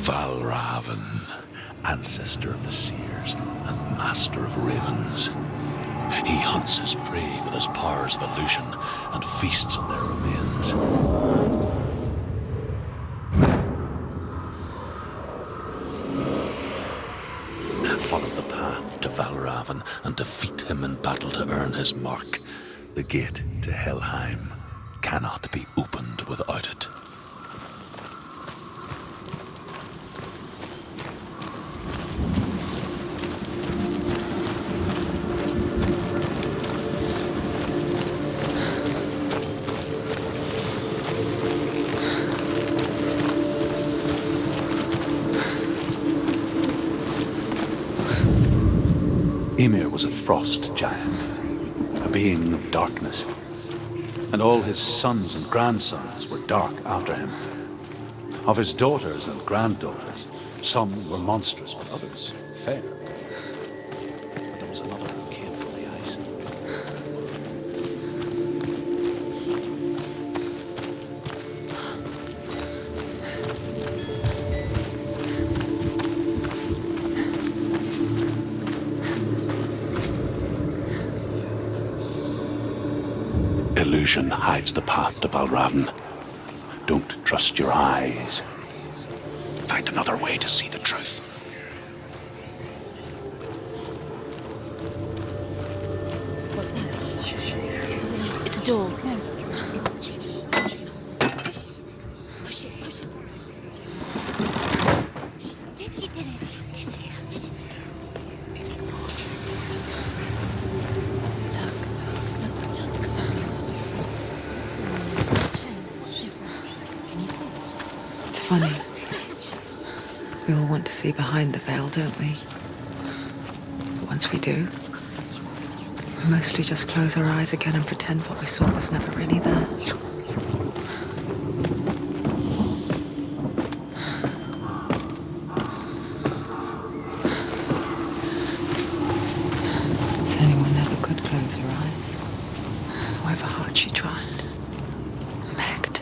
Valravyn, ancestor of the seers and master of ravens. He hunts his prey with his powers of illusion and feasts on their remains. Follow the path to Valravyn and defeat him in battle to earn his mark. The gate to Helheim cannot be opened without it. Ymir was a frost giant, a being of darkness, and all his sons and grandsons were dark after him. Of his daughters and granddaughters, some were monstrous, but others fair. But there was another who came from the ice. Illusion hides the path to Valravyn. Don't trust your eyes. Find another way to see the truth. What's that? It's a door. No. It's not. Push it. She did it. Look. Something's different. Can you see it? It's funny. We all want to see behind the veil, don't we? But once we do, we mostly just close our eyes again and pretend what we saw was never really there. Has anyone ever could close her eyes? However hard she tried. Begged.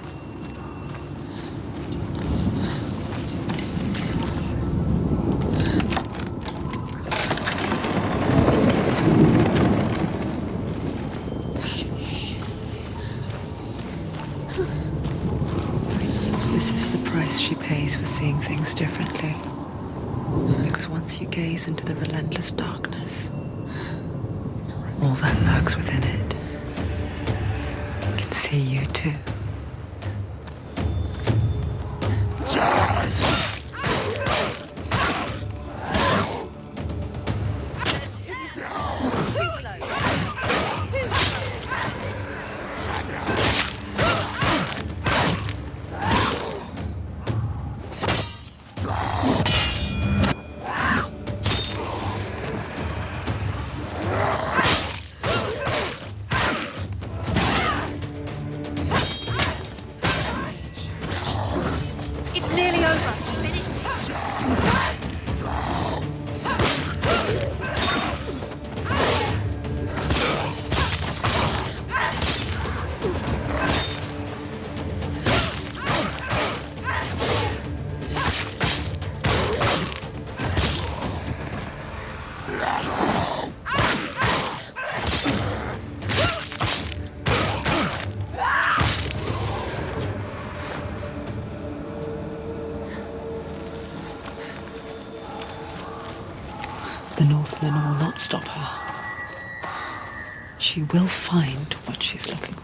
This is the price she pays for seeing things differently. Because once you gaze into the relentless darkness, all that lurks within it can see you too. It's nearly over. Finish it. The Northmen will not stop her. She will find what she's looking for.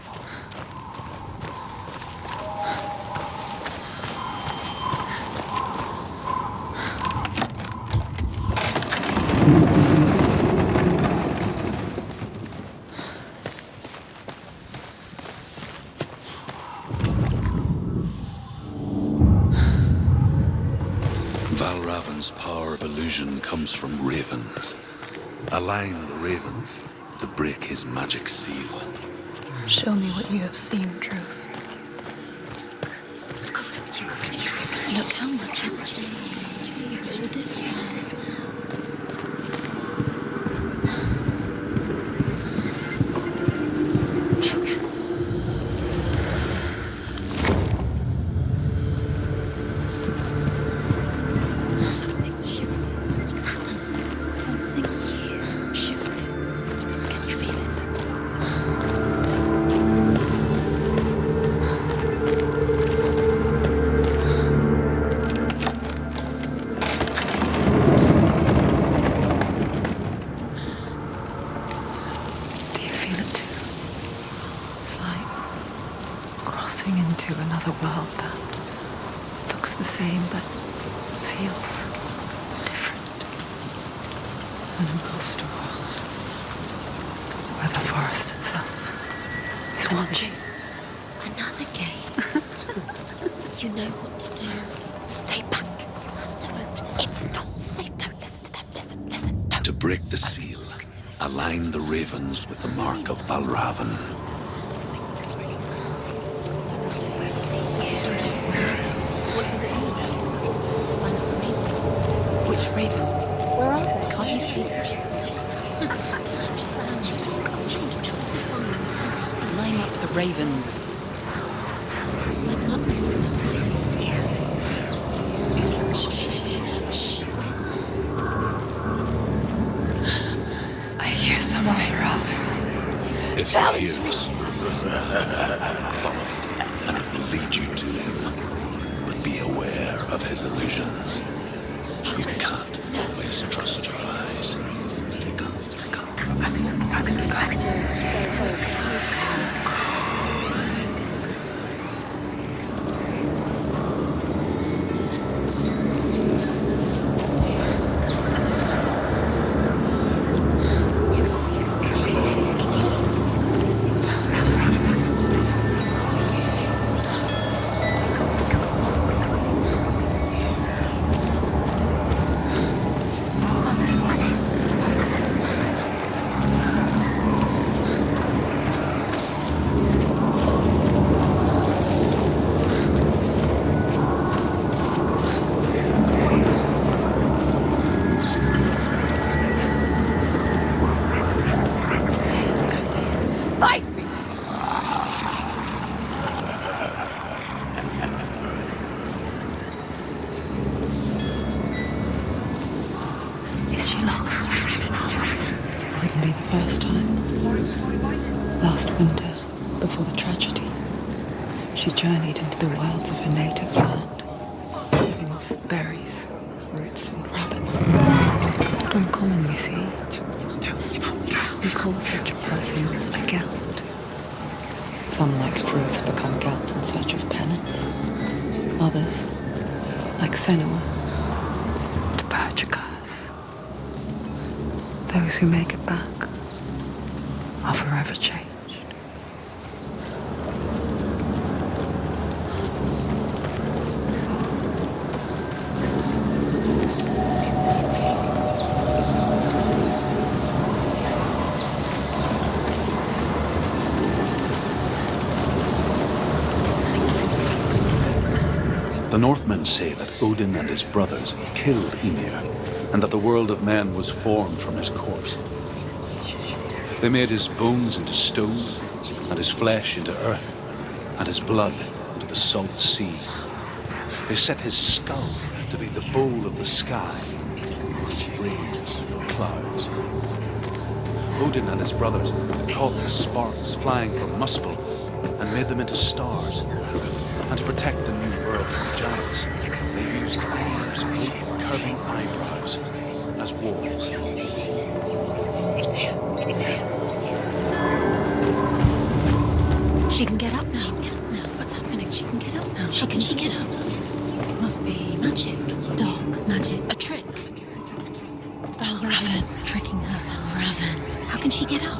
Valravyn's power of illusion comes from ravens. Align the ravens to break his magic seal. Show me what you have seen, truth. Look how much it's changed. It's all different. Focus. It's like crossing into another world that looks the same but feels different. An imposter world where the forest itself is watching. Another gate. You know what to do. Stay back. You have to open it. It's not safe. Don't listen to them. Listen. Don't. To break the seal, align the ravens with the mark of Valravyn. What does it mean? Line up the ravens. Which ravens? Where are they? Can't you see? Line up the ravens. Shh. I hear something, Ralph. If you hear follow it, and it will lead you to him. But be aware of his illusions. You can't always trust your eyes. Is she lost? Wouldn't be the first time. Last winter, before the tragedy, she journeyed into the wilds of her native land, living off berries, roots, and rabbits. It's not uncommon, you see. We call such a person a Gelt. Some, like Truth, become Gelt in search of penance. Others, like Senua, to purge a curse. Those who make it back are forever changed. The Northmen say that Odin and his brothers killed Ymir, and that the world of men was formed from his corpse. They made his bones into stone, and his flesh into earth, and his blood into the salt sea. They set his skull to be the bowl of the sky, which rains from clouds. Odin and his brothers caught the sparks flying from Muspel and made them into stars. And to protect the new world of the giants, they used Ymir's great curving eyebrows as walls. She can get up now. What's happening? She can get up now. How can she get out? It must be magic. Dark magic. A trick. Valravyn's tricking her. Valravyn. How can she get out?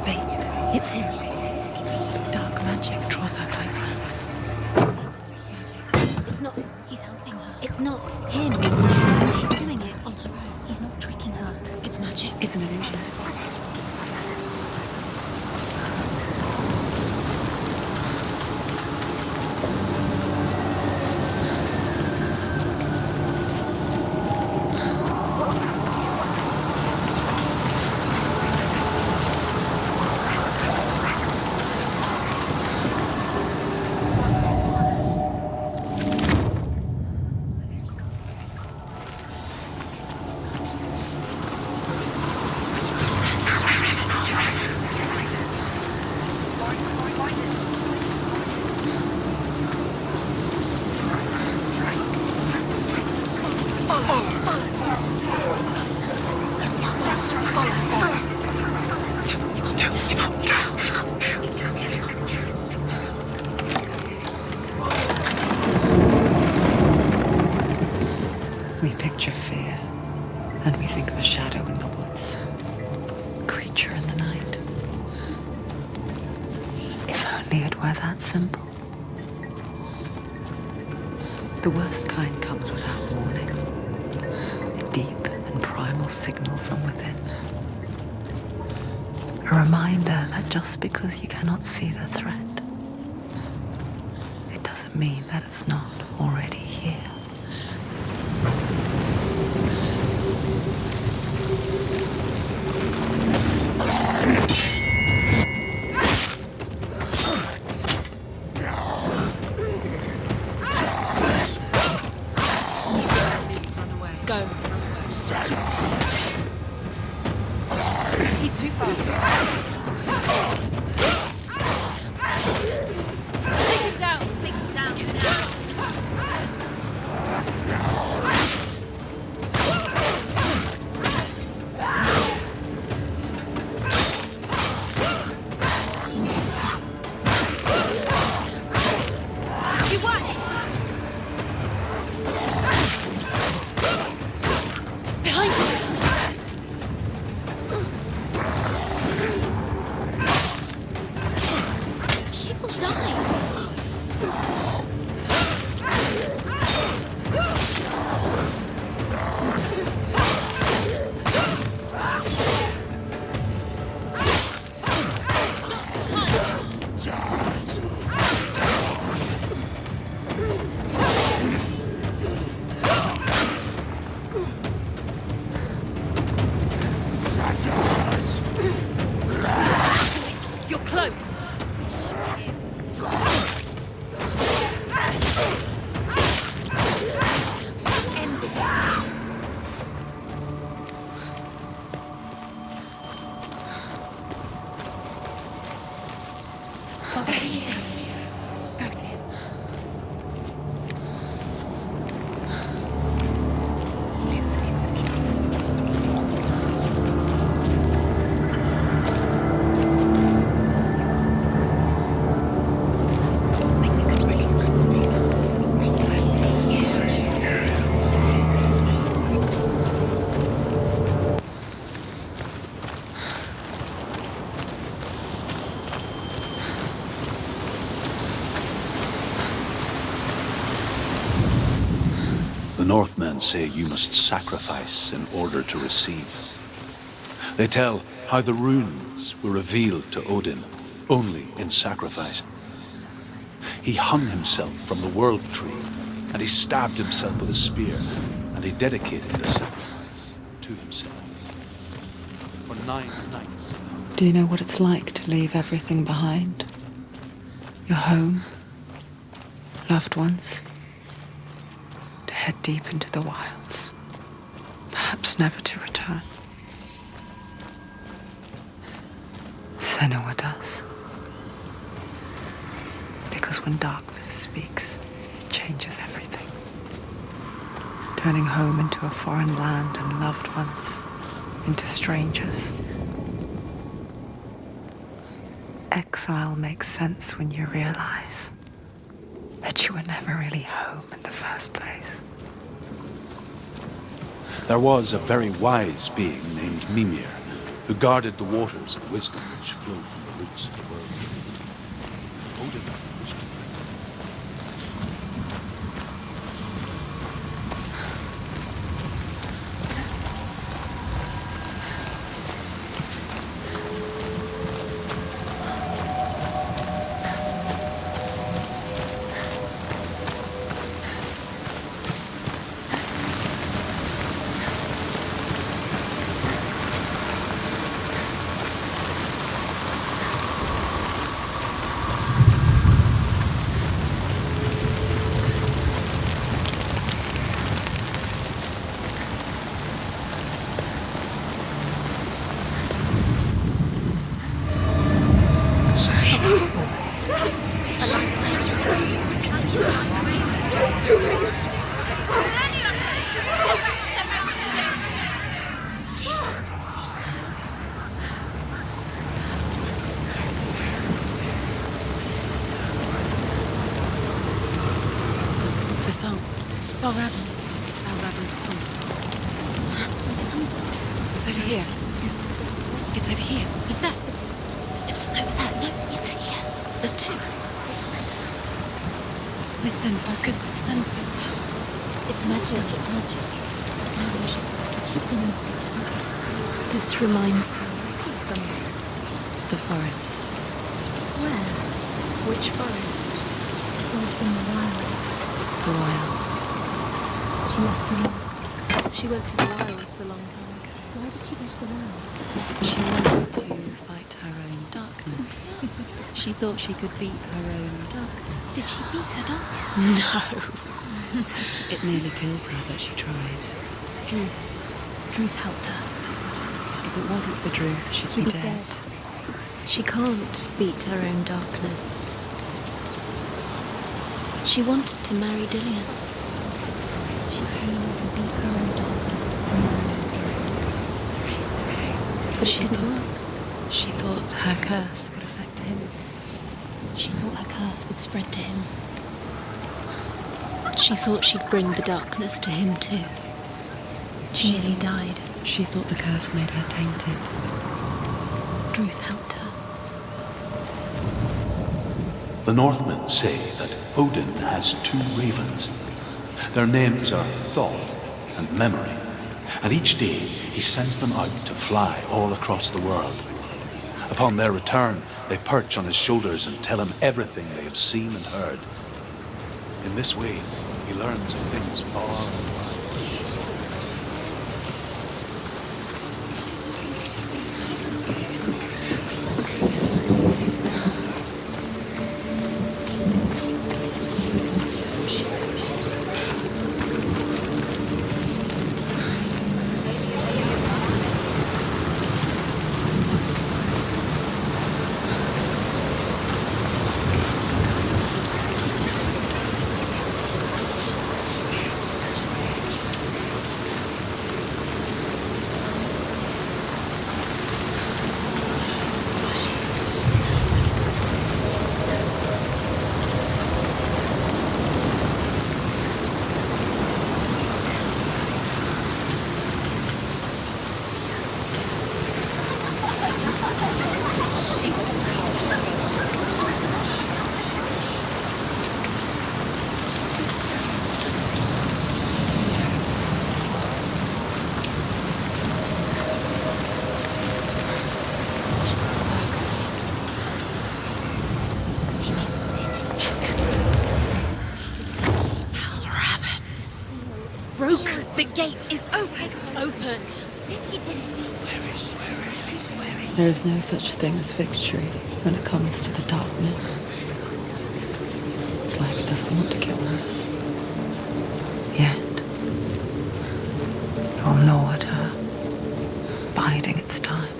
Bait. It's him. Dark magic draws her closer. It's not. He's helping her. It's not him. It's true. She's doing it on her own. He's not tricking her. It's magic. It's an illusion. only it were that simple. The worst kind comes without warning. A deep and primal signal from within. A reminder that just because you cannot see the threat, it doesn't mean that it's not already here. Go. He's too fast. Take him down. Take him down. Get him down. You won! Behind you! She will die. You're close! Ended it. There he is. Go to him. The Northmen say you must sacrifice in order to receive. They tell how the runes were revealed to Odin only in sacrifice. He hung himself from the world tree, and he stabbed himself with a spear, and he dedicated the sacrifice to himself. For 9 nights. Do you know what it's like to leave everything behind? Your home, loved ones, to head deep into the wilds, perhaps never to return. Senua does. Because when darkness speaks, it changes everything. Turning home into a foreign land and loved ones into strangers. Exile makes sense when you realize that you were never really home in the first place. There was a very wise being named Mimir, who guarded the waters of wisdom which flow from the roots of the world. Odin wished to The song. Valravyn. Valravyn's song. It's over here. It's over here. Is that? It's over there. No, it's here. There's two. Listen, focus, listen. It's magic, it's magic. It's an illusion. She's been in the forest like this. This reminds her of somewhere. The forest. Where? Which forest? The forest in the wilds. The wilds. She left the wilds. She went to the wilds a long time. Why did she go to the wilds? She wanted to fight her own darkness. She thought she could beat her own darkness. Did she beat her darkness? No. It nearly killed her, but she tried. Druth. Druth helped her. If it wasn't for Druth, she'd be dead. She can't beat her own darkness. She wanted to marry Dillian. She came to beat her own darkness. But it didn't work. She thought her curse would affect him. She thought her curse would spread to him. She thought she'd bring the darkness to him too. She nearly died. She thought the curse made her tainted. Druth helped her. The Northmen say that Odin has two ravens. Their names are Thought and Memory, and each day he sends them out to fly all across the world. Upon their return, they perch on his shoulders and tell him everything they have seen and heard. In this way, he learns of things far and wide. The gate is open. Open. She did it. There is no such thing as victory when it comes to the darkness. It's like it doesn't want to kill her. Yet, it will gnaw at her, biding its time.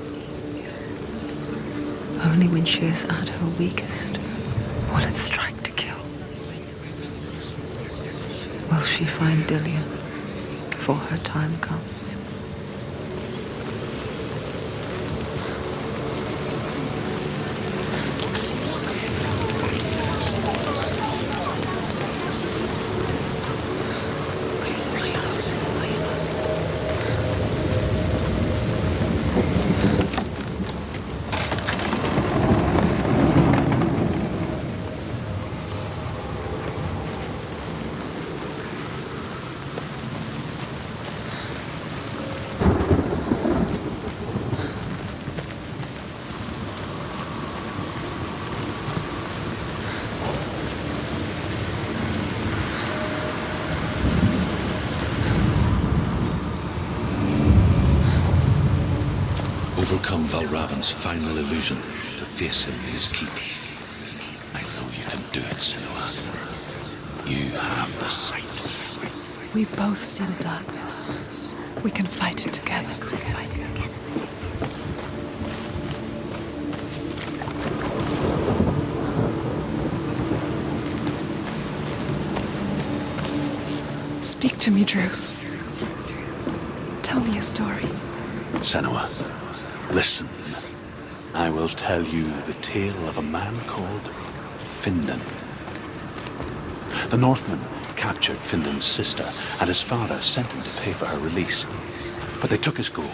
Only when she is at her weakest will it strike to kill. Will she find Dillian before her time comes? Overcome Valravyn's final illusion to face him in his keep. I know you can do it, Senua. You have the sight. We both see the darkness. We can fight it together. Speak to me, Druth. Tell me a story. Senua, listen. I will tell you the tale of a man called Findan. The Northmen captured Findan's sister, and his father sent him to pay for her release. But they took his gold,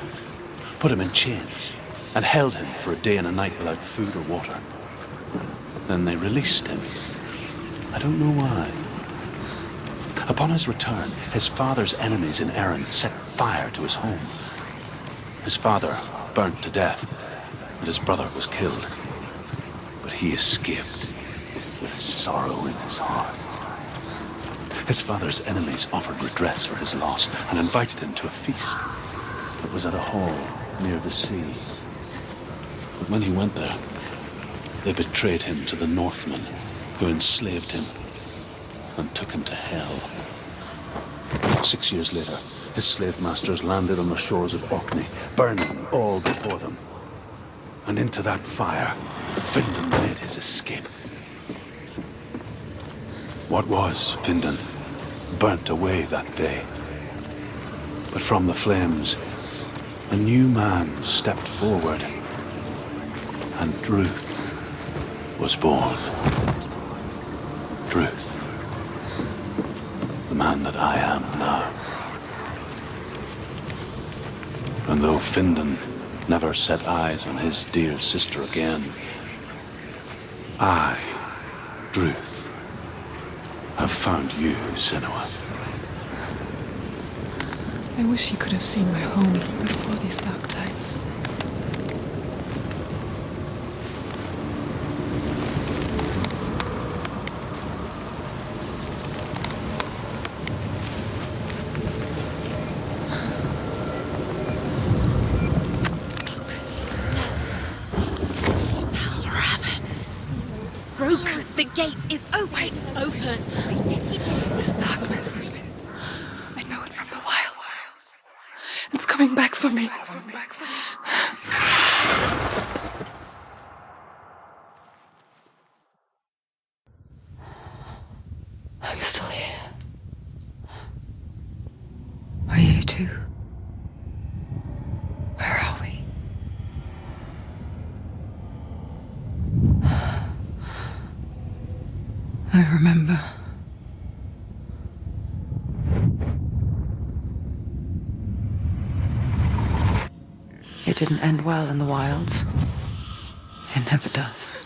put him in chains, and held him for a day and a night without food or water. Then they released him. I don't know why. Upon his return, his father's enemies in Erin set fire to his home. His father burnt to death, and his brother was killed. But he escaped with sorrow in his heart. His father's enemies offered redress for his loss and invited him to a feast. It was at a hall near the sea. But when he went there, they betrayed him to the Northmen, who enslaved him and took him to hell. 6 years later, his slave masters landed on the shores of Orkney, burning all before them. And into that fire, Findan made his escape. What was Findan burnt away that day. But from the flames, a new man stepped forward, and Druth was born. Druth, the man that I am now. And though Findan never set eyes on his dear sister again, I, Druth, have found you, Senua. I wish you could have seen my home before these dark times. The gate is open. Open. This darkness. I know it from the wilds. It's coming back for me. I'm still here. Are you too? Where are we? I remember. It didn't end well in the wilds. It never does.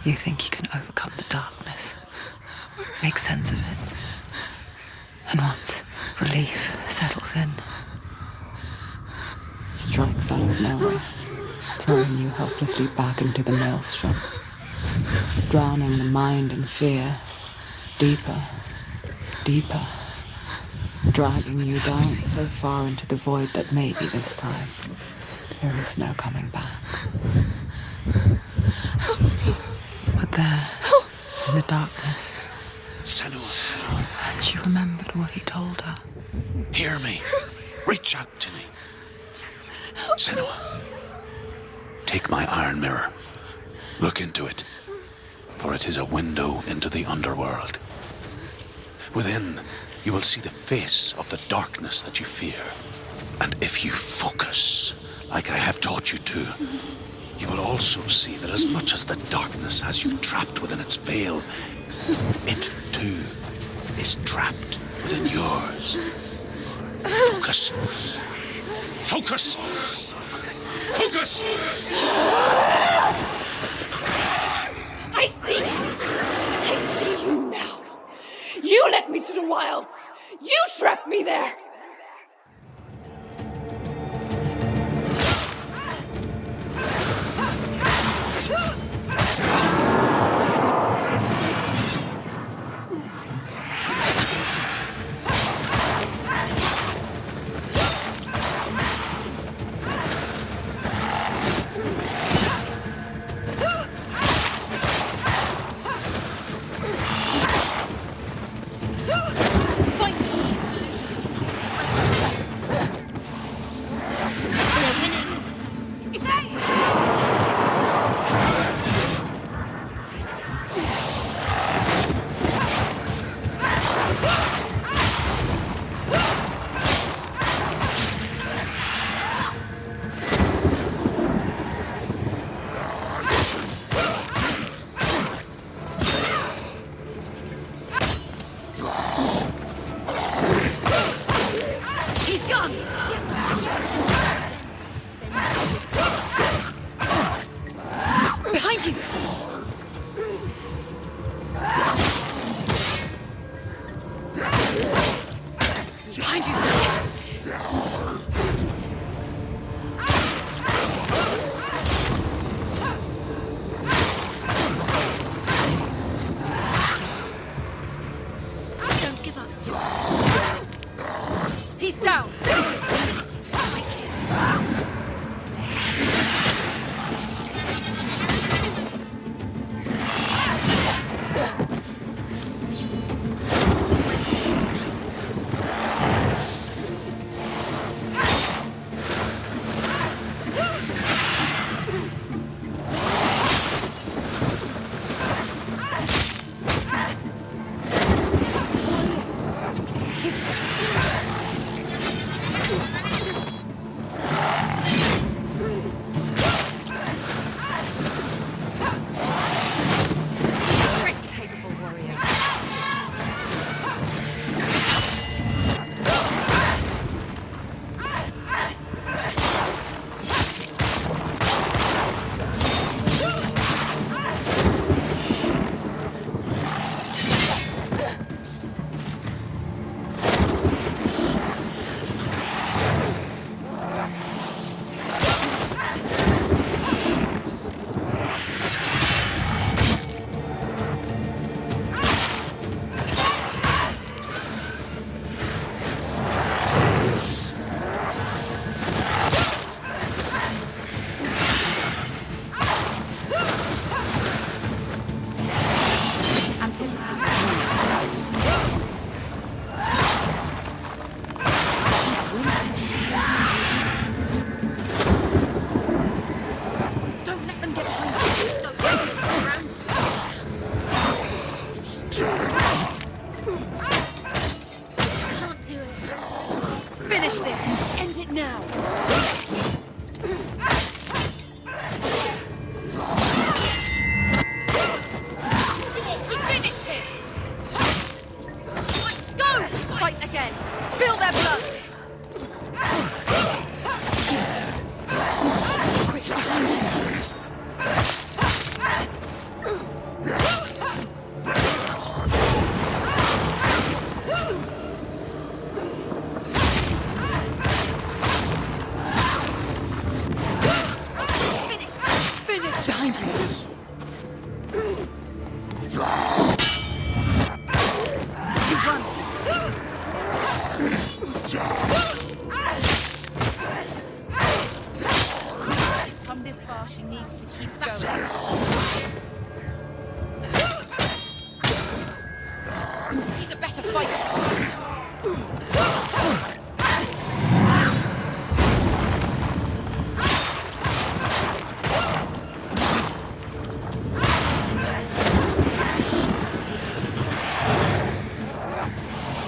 You think you can overcome the darkness, make sense of it, and once relief settles in, it strikes out of nowhere, throwing you helplessly back into the maelstrom, drowning the mind in fear, deeper, deeper, dragging you down so far into the void that maybe this time there is no coming back. But there, in the darkness, Senua, and she remembered what he told her. hear me. Reach out to me. Senua, take my iron mirror. Look into it, for it is a window into the underworld. Within, you will see the face of the darkness that you fear. And if you focus, like I have taught you to, you will also see that as much as the darkness has you trapped within its veil, it too is trapped within yours. Focus. Focus! Focus! I see you now. You led me to the wilds. You trapped me there.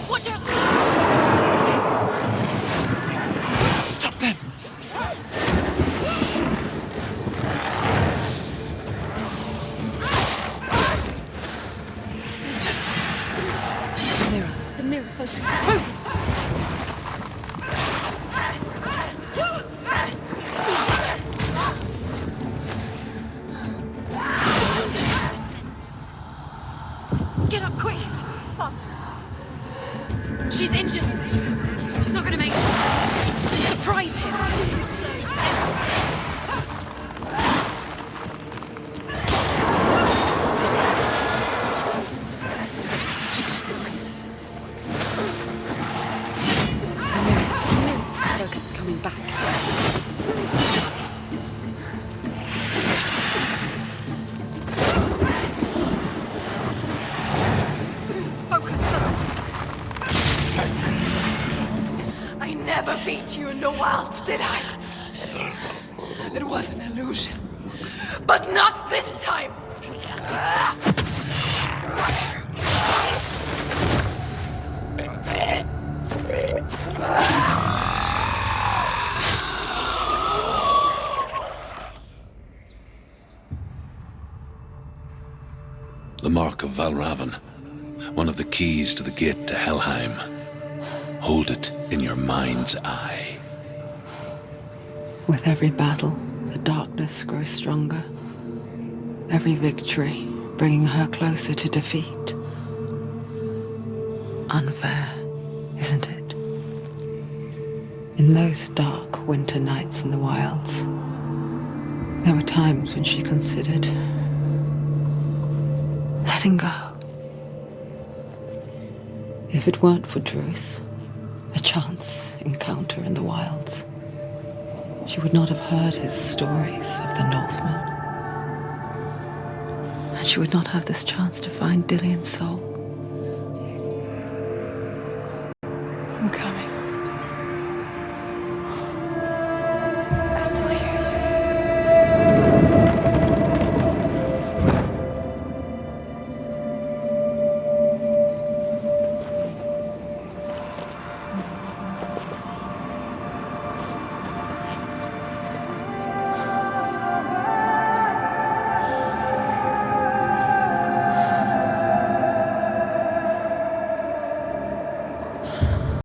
Watch out! Stop them! The mirror focus. Get up quick! She's injured. She's not gonna make it. Surprise him. Focus is coming back. I never beat you in the wilds, did I? It was an illusion. But not this time! The mark of Valravyn, one of the keys to the gate to Helheim. Hold it in your mind's eye. With every battle, the darkness grows stronger. Every victory bringing her closer to defeat. Unfair, isn't it? In those dark winter nights in the wilds, there were times when she considered letting go. If it weren't for Druth, a chance encounter in the wilds, she would not have heard his stories of the Northmen. And she would not have this chance to find Dilian's soul. I'm coming. I still hear you.